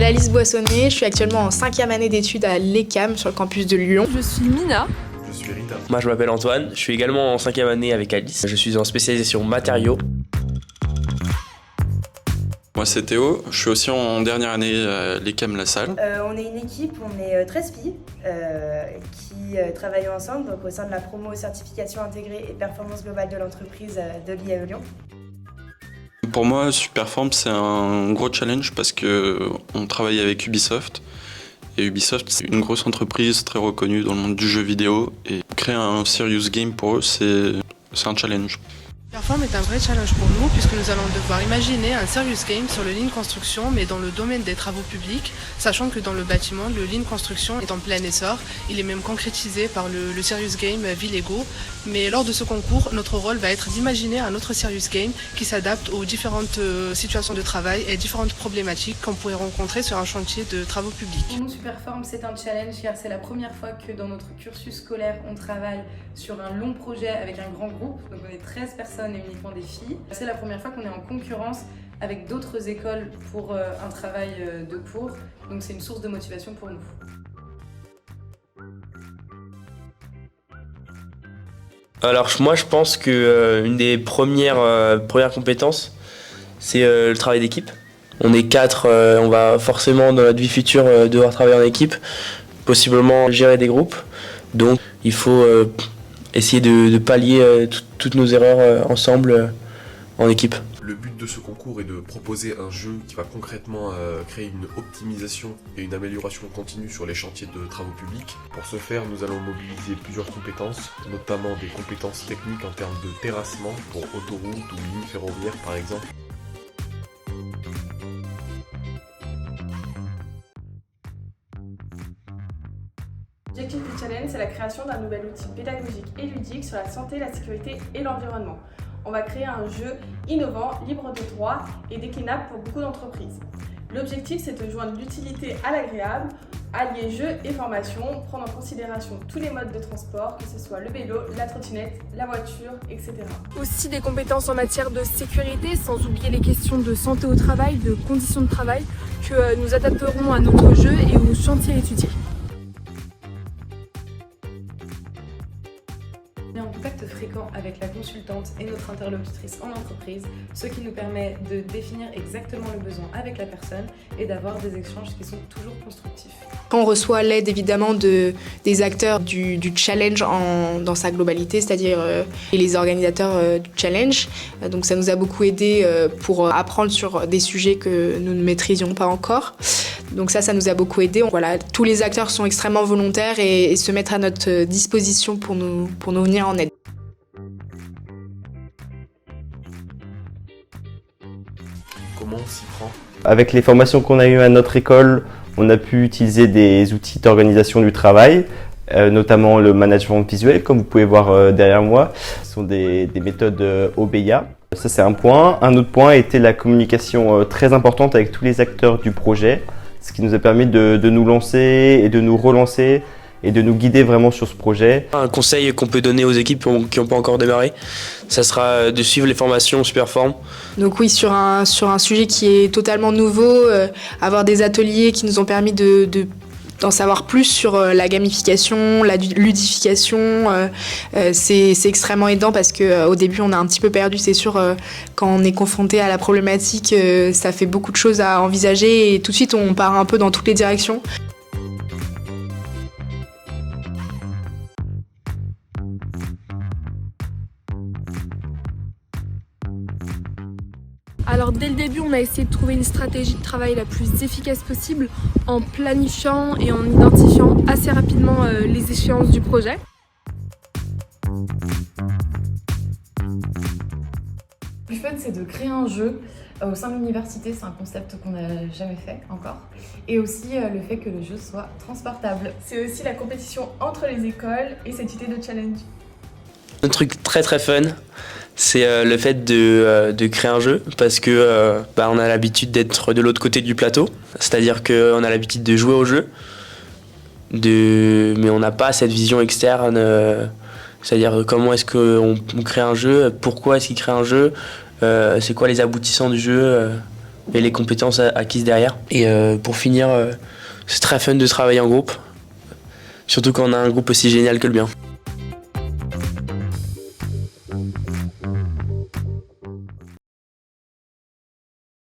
Alice Boissonnet, je suis actuellement en 5e année d'études à l'ECAM sur le campus de Lyon. Je suis Mina. Je suis Rita. Moi je m'appelle Antoine, je suis également en 5e année avec Alice. Je suis en spécialisation matériaux. Moi c'est Théo, je suis aussi en dernière année à l'ECAM La Salle. On est une équipe, on est 13 filles qui travaillent ensemble donc au sein de la promo certification intégrée et performance globale de l'entreprise de l'IAE Lyon. Pour moi, Superform c'est un gros challenge parce qu'on travaille avec Ubisoft. Et Ubisoft c'est une grosse entreprise très reconnue dans le monde du jeu vidéo et créer un serious game pour eux c'est un challenge. Superform est un vrai challenge pour nous puisque nous allons devoir imaginer un serious game sur le Lean Construction mais dans le domaine des travaux publics, sachant que dans le bâtiment, le Lean Construction est en plein essor. Il est même concrétisé par le serious game Villego. Mais lors de ce concours, notre rôle va être d'imaginer un autre serious game qui s'adapte aux différentes situations de travail et différentes problématiques qu'on pourrait rencontrer sur un chantier de travaux publics. Pour nous, Superform, c'est un challenge car c'est la première fois que dans notre cursus scolaire, on travaille sur un long projet avec un grand groupe. Donc on est 13 personnes et uniquement des filles. C'est la première fois qu'on est en concurrence avec d'autres écoles pour un travail de cours. Donc c'est une source de motivation pour nous. Alors moi je pense que une des premières compétences c'est le travail d'équipe. On est 4, on va forcément dans notre vie future devoir travailler en équipe, possiblement gérer des groupes. Donc il faut essayer de pallier toutes nos erreurs ensemble en équipe. Le but de ce concours est de proposer un jeu qui va concrètement créer une optimisation et une amélioration continue sur les chantiers de travaux publics. Pour ce faire, nous allons mobiliser plusieurs compétences, notamment des compétences techniques en termes de terrassement pour autoroutes ou lignes ferroviaires par exemple. L'objectif du challenge, c'est la création d'un nouvel outil pédagogique et ludique sur la santé, la sécurité et l'environnement. On va créer un jeu innovant, libre de droit et déclinable pour beaucoup d'entreprises. L'objectif, c'est de joindre l'utilité à l'agréable, allier jeu et formation, prendre en considération tous les modes de transport, que ce soit le vélo, la trottinette, la voiture, etc. Aussi des compétences en matière de sécurité, sans oublier les questions de santé au travail, de conditions de travail, que nous adapterons à notre jeu et aux chantiers étudiés. On est en contact fréquent avec la consultante et notre interlocutrice en entreprise, ce qui nous permet de définir exactement le besoin avec la personne et d'avoir des échanges qui sont toujours constructifs. On reçoit l'aide évidemment des acteurs du challenge dans sa globalité, c'est-à-dire les organisateurs du challenge. Donc ça nous a beaucoup aidé pour apprendre sur des sujets que nous ne maîtrisions pas encore. Donc ça nous a beaucoup aidé. Voilà, tous les acteurs sont extrêmement volontaires et se mettent à notre disposition pour nous venir en aide. Comment on s'y prend ? Avec les formations qu'on a eues à notre école, on a pu utiliser des outils d'organisation du travail, notamment le management visuel, comme vous pouvez voir derrière moi. Ce sont des méthodes OBEA. Ça, c'est un point. Un autre point était la communication très importante avec tous les acteurs du projet, ce qui nous a permis de nous lancer et de nous relancer et de nous guider vraiment sur ce projet. Un conseil qu'on peut donner aux équipes qui n'ont pas encore démarré, ça sera de suivre les formations Superform. Donc oui, sur un sujet qui est totalement nouveau, avoir des ateliers qui nous ont permis d'en savoir plus sur la gamification, la ludification, c'est extrêmement aidant parce qu'au début on a un petit peu perdu, c'est sûr, quand on est confronté à la problématique, ça fait beaucoup de choses à envisager et tout de suite on part un peu dans toutes les directions. Alors dès le début, on a essayé de trouver une stratégie de travail la plus efficace possible en planifiant et en identifiant assez rapidement les échéances du projet. Le plus fun, c'est de créer un jeu au sein de l'université. C'est un concept qu'on n'a jamais fait encore. Et aussi le fait que le jeu soit transportable. C'est aussi la compétition entre les écoles et cette idée de challenge. Un truc très très fun, c'est le fait de créer un jeu parce que on a l'habitude d'être de l'autre côté du plateau, c'est-à-dire qu'on a l'habitude de jouer au jeu, mais on n'a pas cette vision externe, c'est-à-dire comment est-ce qu'on crée un jeu, pourquoi est-ce qu'il crée un jeu, c'est quoi les aboutissants du jeu, et les compétences acquises derrière. Et pour finir, c'est très fun de travailler en groupe, surtout quand on a un groupe aussi génial que le bien.